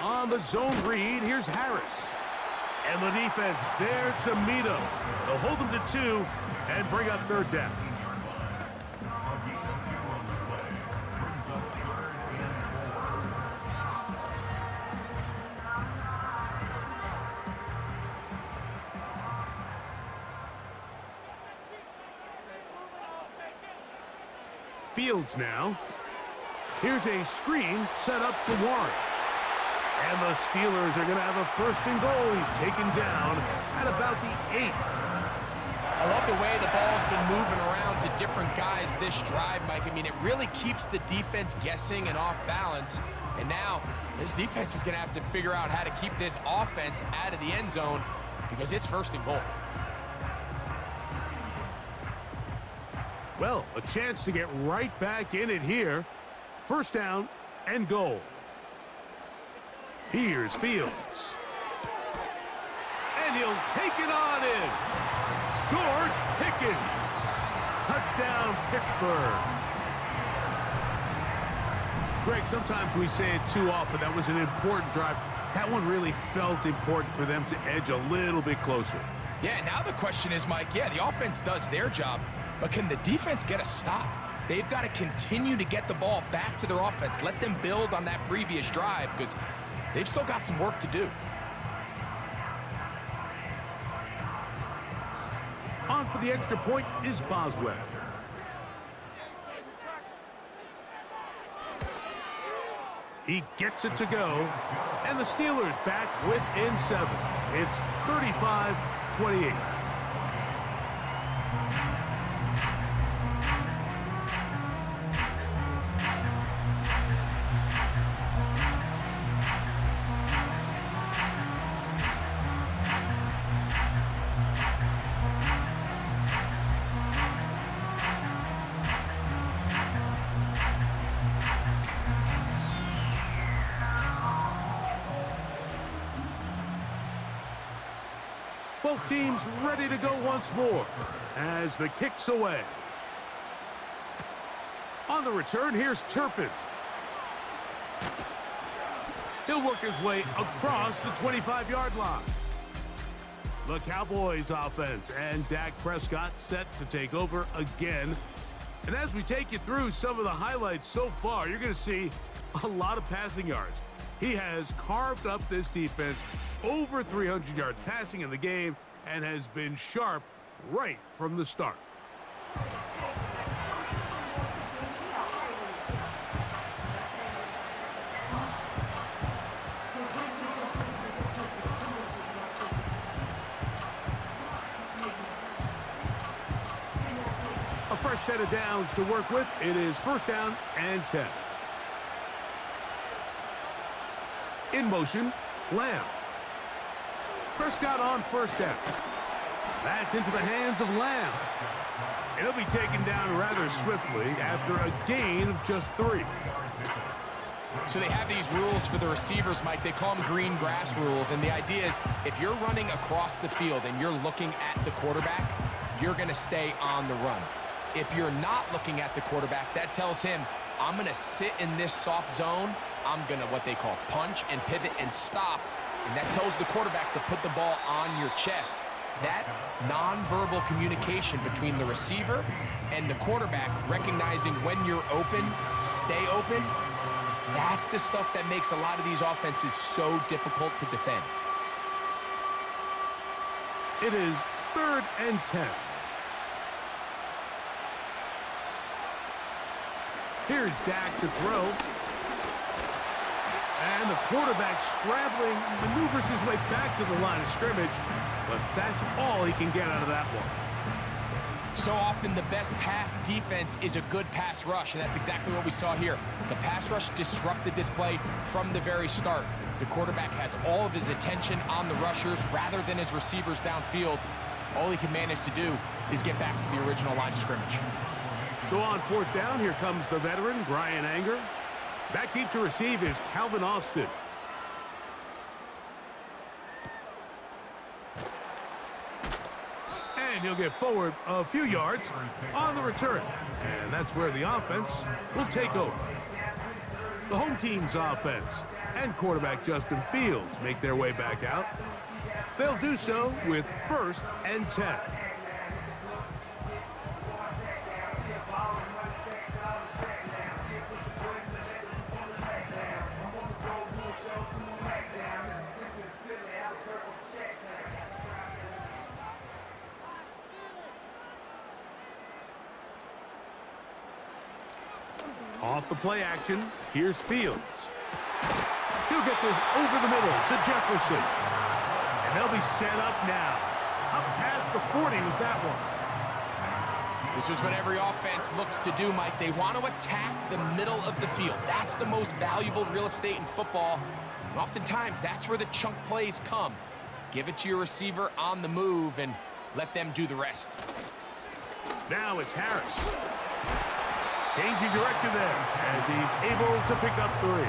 On the zone read, here's Harris. And the defense there to meet him. They'll hold him to 2 and bring up 3rd down. Fields now. Here's a screen set up for Warren. And the Steelers are going to have a 1st and goal. He's taken down at about the 8. I love the way the ball's been moving around to different guys this drive, Mike. I mean, it really keeps the defense guessing and off balance. And now this defense is going to have to figure out how to keep this offense out of the end zone because it's 1st and goal. Well, a chance to get right back in it here. 1st down and goal. Here's Fields. And he'll take it on in. George Pickens. Touchdown, Pittsburgh. Greg, sometimes we say it too often. That was an important drive. That one really felt important for them to edge a little bit closer. Yeah, now the question is, Mike, yeah, the offense does their job, but can the defense get a stop? They've got to continue to get the ball back to their offense. Let them build on that previous drive because they've still got some work to do. On for the extra point is Boswell. He gets it to go, and the Steelers back within 7. It's 35-28. Both teams ready to go once more as the kick's away. On the return, here's Turpin. He'll work his way across the 25-yard line. The Cowboys offense and Dak Prescott set to take over again. And as we take you through some of the highlights so far, you're going to see a lot of passing yards. He has carved up this defense over 300 yards passing in the game and has been sharp right from the start. A fresh set of downs to work with. It is 1st down and 10. In motion, Lamb. Prescott on first down. That's into the hands of Lamb. It'll be taken down rather swiftly after a gain of just 3. So they have these rules for the receivers, Mike. They call them green grass rules, and the idea is if you're running across the field and you're looking at the quarterback, you're going to stay on the run. If you're not looking at the quarterback, that tells him, I'm going to sit in this soft zone. I'm going to what they call punch and pivot and stop, and that tells the quarterback to put the ball on your chest. That nonverbal communication between the receiver and the quarterback, recognizing when you're open, stay open, that's the stuff that makes a lot of these offenses so difficult to defend. It is 3rd and 10. Here's Dak to throw. And the quarterback scrambling, maneuvers his way back to the line of scrimmage, but that's all he can get out of that one. So often the best pass defense is a good pass rush, and that's exactly what we saw here. The pass rush disrupted this play from the very start. The quarterback has all of his attention on the rushers rather than his receivers downfield. All he can manage to do is get back to the original line of scrimmage. So on 4th down, here comes the veteran, Brian Anger. Back deep to receive is Calvin Austin. And he'll get forward a few yards on the return. And that's where the offense will take over. The home team's offense and quarterback Justin Fields make their way back out. They'll do so with 1st and 10. Off the play action, here's Fields. He'll get this over the middle to Jefferson. And they'll be set up now. Up past the 40 with that one. This is what every offense looks to do, Mike. They want to attack the middle of the field. That's the most valuable real estate in football. And oftentimes, that's where the chunk plays come. Give it to your receiver on the move and let them do the rest. Now it's Harris. Changing direction there as he's able to pick up 3.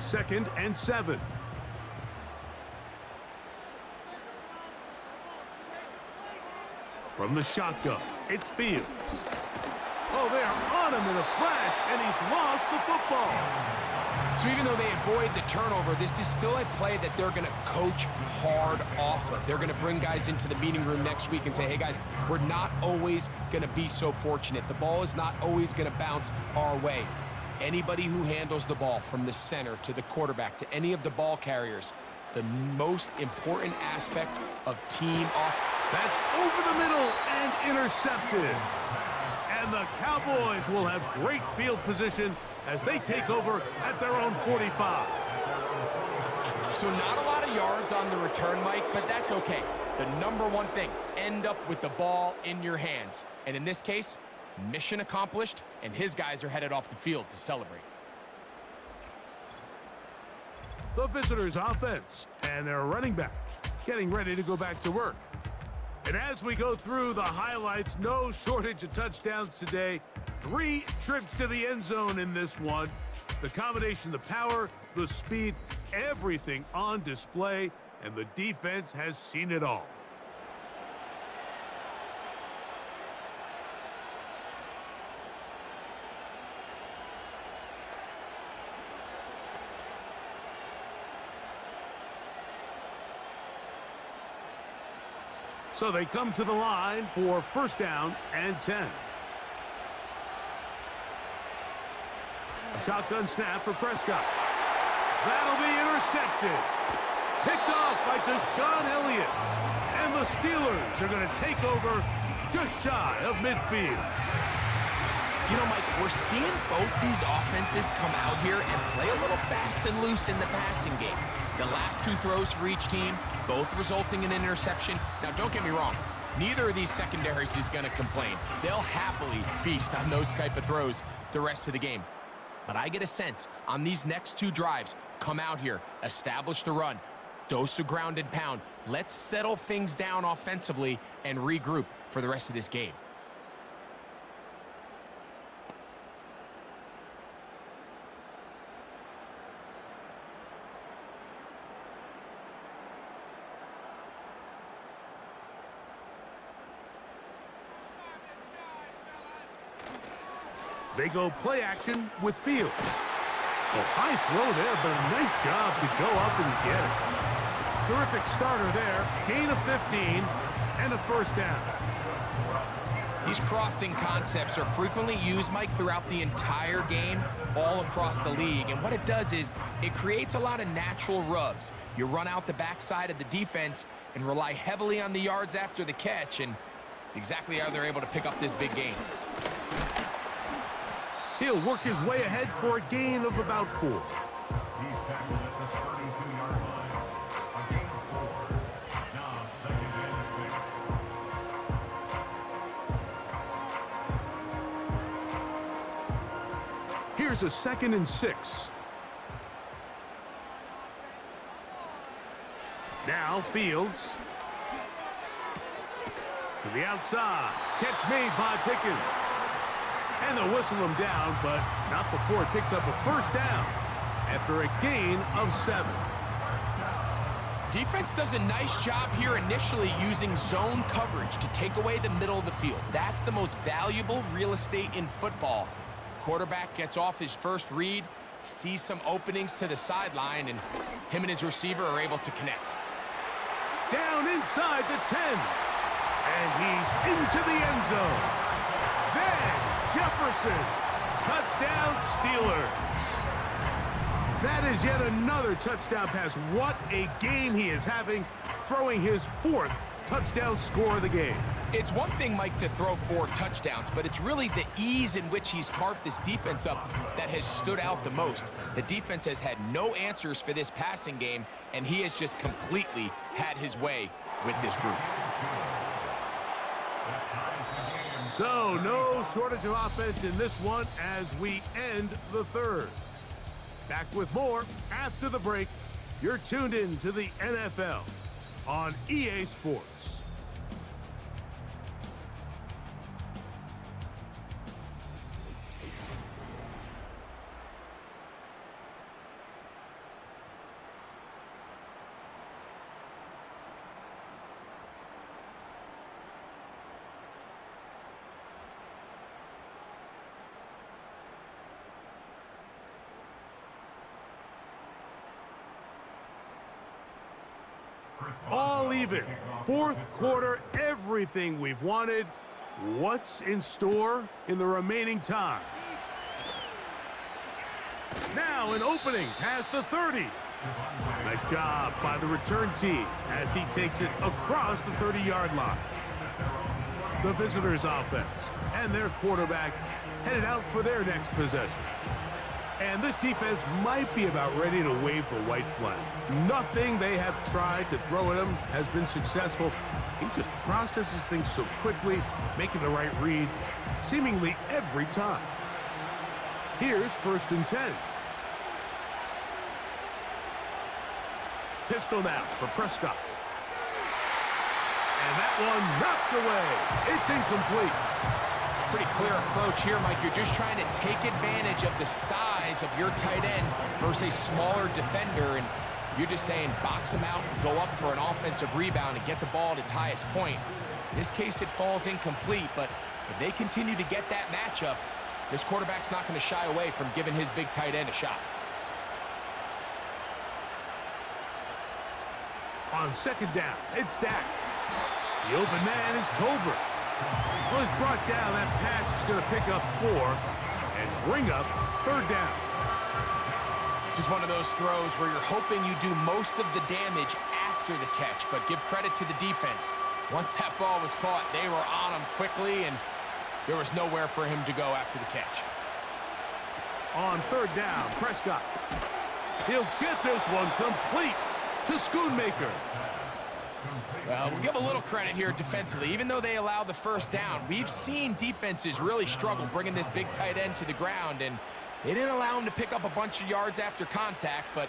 Second and 7. From the shotgun, it's Fields. Oh, they are on him in a flash, and he's lost the football. So even though they avoid the turnover, this is still a play that they're going to coach hard off of. They're going to bring guys into the meeting room next week and say, hey, guys, we're not always going to be so fortunate. The ball is not always going to bounce our way. Anybody who handles the ball from the center to the quarterback to any of the ball carriers, the most important aspect of team offense. That's over the middle and intercepted. And the Cowboys will have great field position as they take over at their own 45. So not a lot of yards on the return, Mike, but that's okay. The number one thing, end up with the ball in your hands. And in this case, mission accomplished, and his guys are headed off the field to celebrate. The visitors' offense and their running back getting ready to go back to work. And as we go through the highlights, no shortage of touchdowns today. 3 trips to the end zone in this one. The combination, the power, the speed, everything on display, and the defense has seen it all. So they come to the line for 1st down and 10. A shotgun snap for Prescott. That'll be intercepted. Picked off by Deshaun Elliott. And the Steelers are going to take over just shy of midfield. You know, Mike, we're seeing both these offenses come out here and play a little fast and loose in the passing game. The last 2 throws for each team, both resulting in an interception. Now, don't get me wrong. Neither of these secondaries is going to complain. They'll happily feast on those type of throws the rest of the game. But I get a sense on these next two drives, come out here, establish the run, dose of ground and pound. Let's settle things down offensively and regroup for the rest of this game. They go play action with Fields. A high throw there, but a nice job to go up and get it. Terrific starter there. Gain of 15 and a first down. These crossing concepts are frequently used, Mike, throughout the entire game, all across the league. And what it does is it creates a lot of natural rubs. You run out the backside of the defense and rely heavily on the yards after the catch, and it's exactly how they're able to pick up this big gain. He'll work his way ahead for a gain of about 4. He's tackled at the 32-yard line. A gain of 4. Now second and 6. Here's a 2nd and 6. Now Fields. To the outside. Catch made by Pickens. And they'll whistle him down, but not before it picks up a first down after a gain of 7. Defense does a nice job here initially using zone coverage to take away the middle of the field. That's the most valuable real estate in football. Quarterback gets off his first read, sees some openings to the sideline, and him and his receiver are able to connect. Down inside the 10. And he's into the end zone. Then Jefferson. Touchdown, Steelers. That is yet another touchdown pass. What a game he is having, throwing his 4th touchdown score of the game. It's one thing, Mike, to throw 4 touchdowns, but it's really the ease in which he's carved this defense up that has stood out the most. The defense has had no answers for this passing game, and he has just completely had his way with this group. So, no shortage of offense in this one as we end the 3rd. Back with more after the break. You're tuned in to the NFL on EA Sports. All even. 4th quarter, everything we've wanted. What's in store in the remaining time? Now an opening past the 30. Nice job by the return team as he takes it across the 30-yard line. The visitors' offense and their quarterback headed out for their next possession. And this defense might be about ready to wave the white flag. Nothing they have tried to throw at him has been successful. He just processes things so quickly, making the right read, seemingly every time. Here's 1st and 10. Pistol now for Prescott. And that one knocked away. It's incomplete. Pretty clear approach here, Mike. You're just trying to take advantage of the size of your tight end versus a smaller defender, and you're just saying box him out, go up for an offensive rebound, and get the ball at its highest point. In this case, it falls incomplete, but if they continue to get that matchup, this quarterback's not going to shy away from giving his big tight end a shot. On 2nd down, it's Dak. The open man is Tolbert. Well, he's brought down. That pass is going to pick up 4 and bring up 3rd down. This is one of those throws where you're hoping you do most of the damage after the catch, but give credit to the defense. Once that ball was caught, they were on him quickly, and there was nowhere for him to go after the catch. On 3rd down, Prescott. He'll get this one complete to Schoonmaker. Well, we'll give a little credit here defensively. Even though they allowed the first down, we've seen defenses really struggle bringing this big tight end to the ground, and they didn't allow him to pick up a bunch of yards after contact, but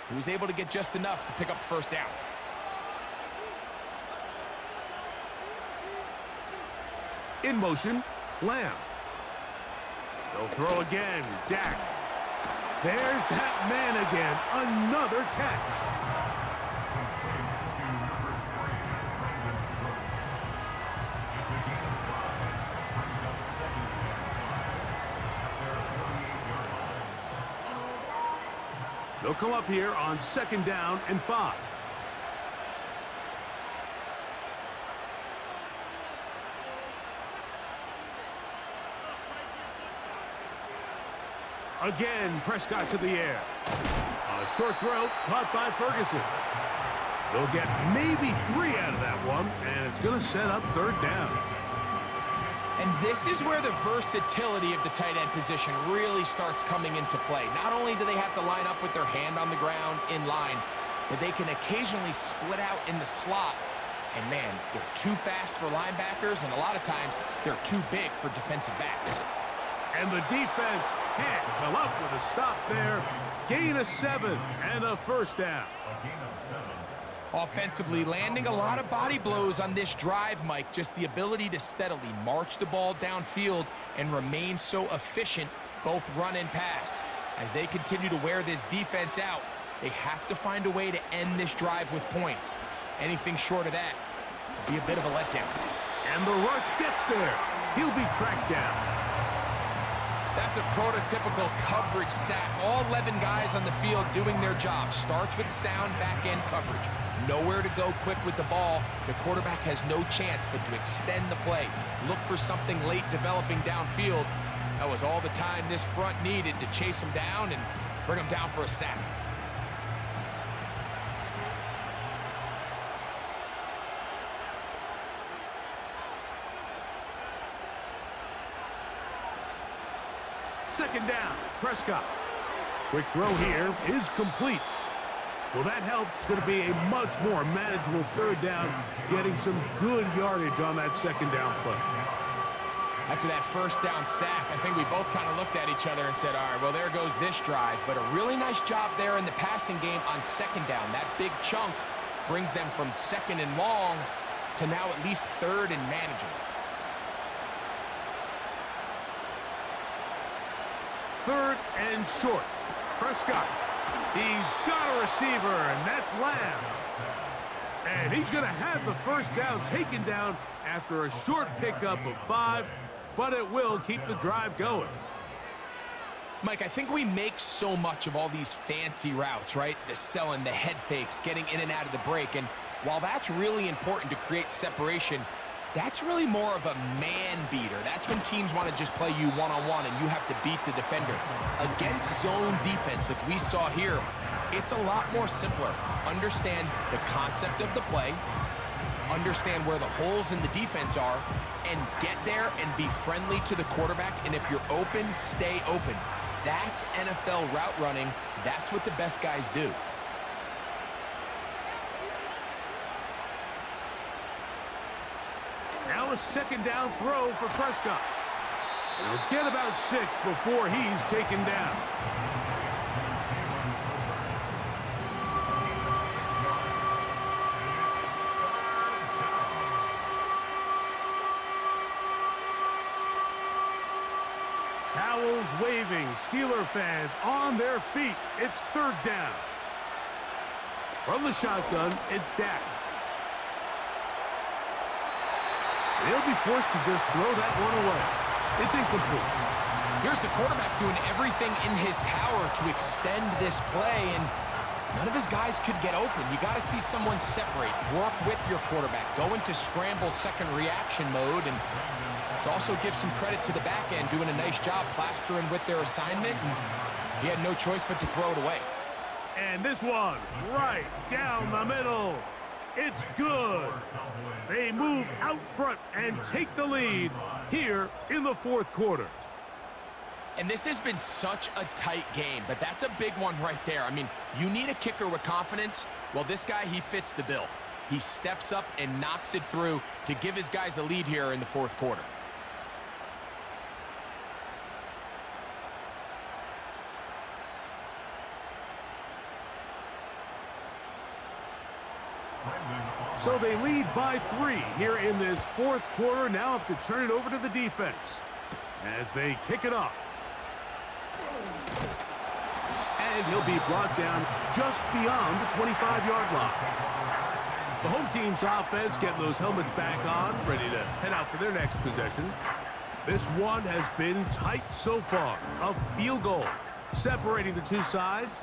he was able to get just enough to pick up the first down. In motion, Lamb. They'll throw again, Dak. There's that man again, another catch. They'll come up here on 2nd down and 5. Again, Prescott to the air. A short throw caught by Ferguson. They'll get maybe 3 out of that one, and it's going to set up 3rd down. And this is where the versatility of the tight end position really starts coming into play. Not only do they have to line up with their hand on the ground in line, but they can occasionally split out in the slot. And man, they're too fast for linebackers, and a lot of times they're too big for defensive backs. And the defense can't come up with a stop there. Gain of 7 and a 1st down. Offensively, landing a lot of body blows on this drive, Mike. Just the ability to steadily march the ball downfield and remain so efficient, both run and pass. As they continue to wear this defense out, they have to find a way to end this drive with points. Anything short of that would be a bit of a letdown. And the rush gets there. He'll be tracked down. That's a prototypical coverage sack. All 11 guys on the field doing their job. Starts with sound back-end coverage. Nowhere to go quick with the ball. The quarterback has no chance but to extend the play. Look for something late developing downfield. That was all the time this front needed to chase him down and bring him down for a sack. Second down, Prescott. Quick throw here is complete. Well, that helps. It's going to be a much more manageable 3rd down, getting some good yardage on that 2nd down play. After that 1st down sack, I think we both kind of looked at each other and said, all right, well, there goes this drive. But a really nice job there in the passing game on 2nd down. That big chunk brings them from 2nd and long to now at least 3rd and manageable. 3rd and short. Prescott. He's got a receiver, and that's Lamb. And he's going to have the 1st down taken down after a short pickup of 5, but it will keep the drive going. Mike, I think we make so much of all these fancy routes, right? The selling, the head fakes, getting in and out of the break. And while that's really important to create separation, that's really more of a man beater. That's when teams want to just play you one-on-one and you have to beat the defender. Against zone defense, like we saw here, it's a lot more simpler. Understand the concept of the play, understand where the holes in the defense are, and get there and be friendly to the quarterback. And if you're open, stay open. That's NFL route running. That's what the best guys do. Now a 2nd down throw for Prescott. He'll get about 6 before he's taken down. Towels waving, Steeler fans on their feet. It's 3rd down. From the shotgun, it's Dak. They'll be forced to just throw that one away. It's incomplete. Here's the quarterback doing everything in his power to extend this play, and none of his guys could get open. You got to see someone separate, work with your quarterback, go into scramble second reaction mode, and let's also give some credit to the back end doing a nice job plastering with their assignment, and he had no choice but to throw it away. And this one right down the middle. It's good. They move out front and take the lead here in the 4th quarter. And this has been such a tight game, but that's a big one right there. I mean, you need a kicker with confidence. Well, this guy, he fits the bill. He steps up and knocks it through to give his guys a lead here in the fourth quarter. So they lead by 3 here in this fourth quarter. Now have to turn it over to the defense as they kick it off. And he'll be brought down just beyond the 25-yard line. The home team's offense getting those helmets back on, ready to head out for their next possession. This one has been tight so far. A field goal separating the two sides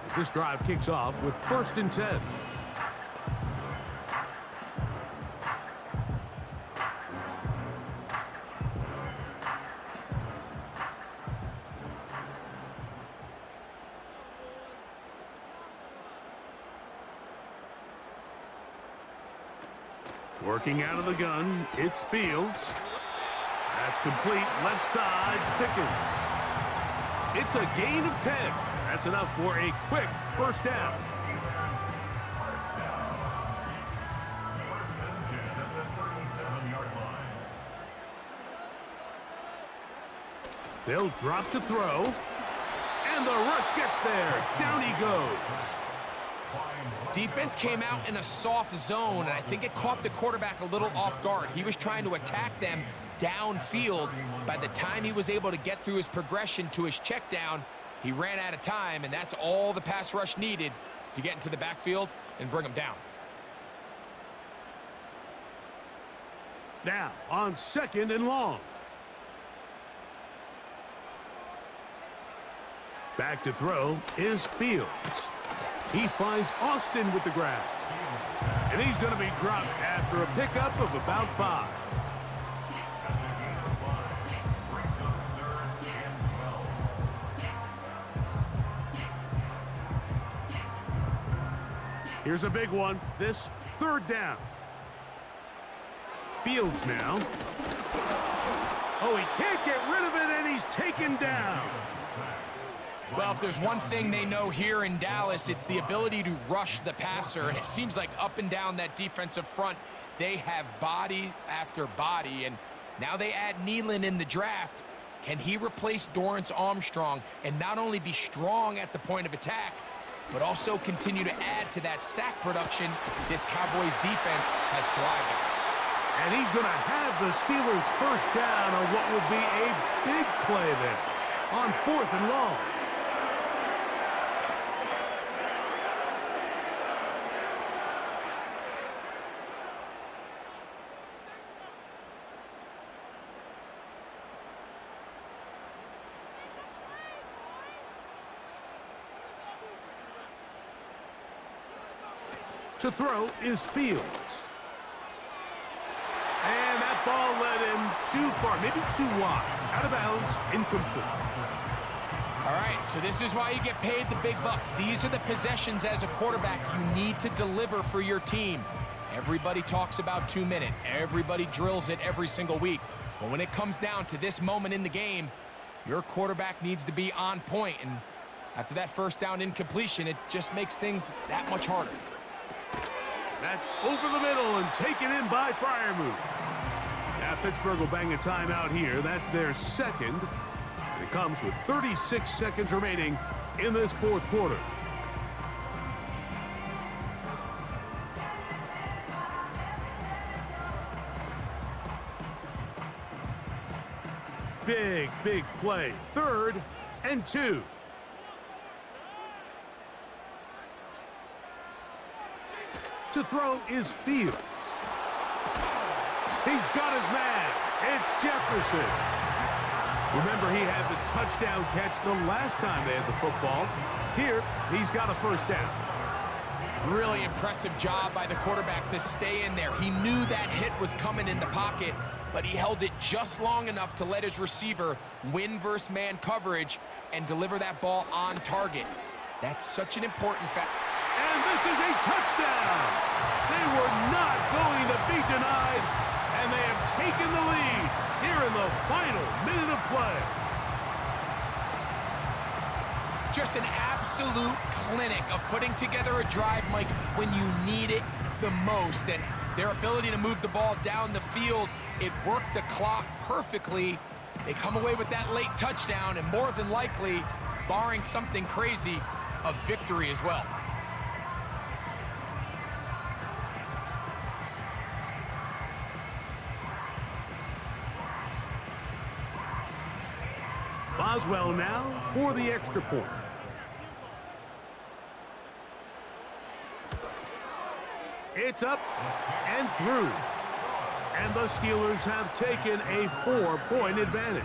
as this drive kicks off with 1st and 10. Working out of the gun, it's Fields. That's complete, left side to Pickens. It's a gain of 10. That's enough for a quick first down. They'll drop to throw. And the rush gets there. Down he goes. Defense came out in a soft zone, and I think it caught the quarterback a little off guard. He was trying to attack them downfield. By the time he was able to get through his progression to his check down, he ran out of time, and that's all the pass rush needed to get into the backfield and bring him down. Now on 2nd and long. Back to throw is Fields. He finds Austin with the grab. And he's going to be dropped after a pickup of about 5. Here's a big one. This 3rd down. Fields now. Oh, he can't get rid of it, and he's taken down. Well, if there's one thing they know here in Dallas, it's the ability to rush the passer. And it seems like up and down that defensive front, they have body after body. And now they add Nealon in the draft. Can he replace Dorrance Armstrong and not only be strong at the point of attack, but also continue to add to that sack production this Cowboys defense has thrived on? And he's going to have the Steelers first down on what will be a big play there on 4th and long. To throw is Fields. And that ball led him too far, maybe too wide. Out of bounds, incomplete. All right, so this is why you get paid the big bucks. These are the possessions as a quarterback you need to deliver for your team. Everybody talks about 2-minute. Everybody drills it every single week. But when it comes down to this moment in the game, your quarterback needs to be on point. And after that first down incompletion, it just makes things that much harder. That's over the middle and taken in by Freiermuth. Now Pittsburgh will bang a timeout here. That's their 2nd. And it comes with 36 seconds remaining in this fourth quarter. Big play. 3rd and 2. To throw is Fields. He's got his man. It's Jefferson. Remember, he had the touchdown catch the last time they had the football. Here, he's got a first down. Really impressive job by the quarterback to stay in there. He knew that hit was coming in the pocket, but he held it just long enough to let his receiver win versus man coverage and deliver that ball on target. That's such an important fact. And this is a touchdown. They were not going to be denied, and they have taken the lead here in the final minute of play. Just an absolute clinic of putting together a drive, Mike, when you need it the most. And their ability to move the ball down the field, it worked the clock perfectly. They come away with that late touchdown, and more than likely, barring something crazy, a victory as well. Boswell now for the extra point. It's up and through. And the Steelers have taken a 4-point advantage.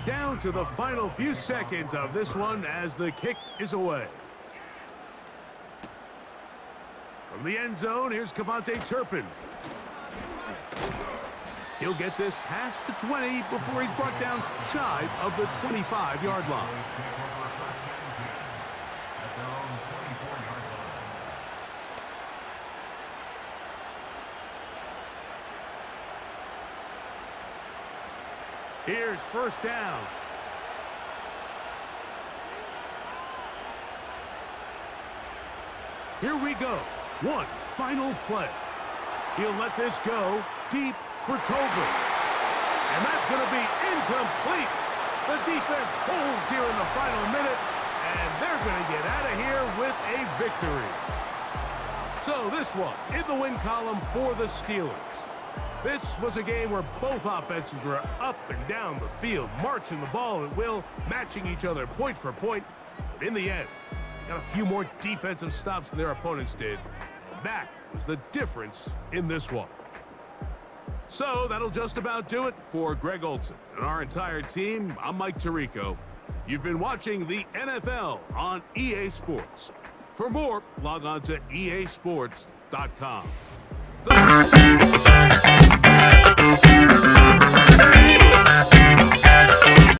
Down to the final few seconds of this one as the kick is away. From the end zone, here's Kevontae Turpin. He'll get this past the 20 before he's brought down shy of the 25-yard line. At their own 24-yard line. Here's first down. Here we go. One final play. He'll let this go deep for Tolbert. And that's going to be incomplete. The defense holds here in the final minute, and they're going to get out of here with a victory. So this one in the win column for the Steelers. This was a game where both offenses were up and down the field, marching the ball at will, matching each other point for point. But in the end, got a few more defensive stops than their opponents did. And that was the difference in this one. So that'll just about do it for Greg Olson and our entire team. I'm Mike Tirico. You've been watching the NFL on EA Sports. For more, log on to easports.com.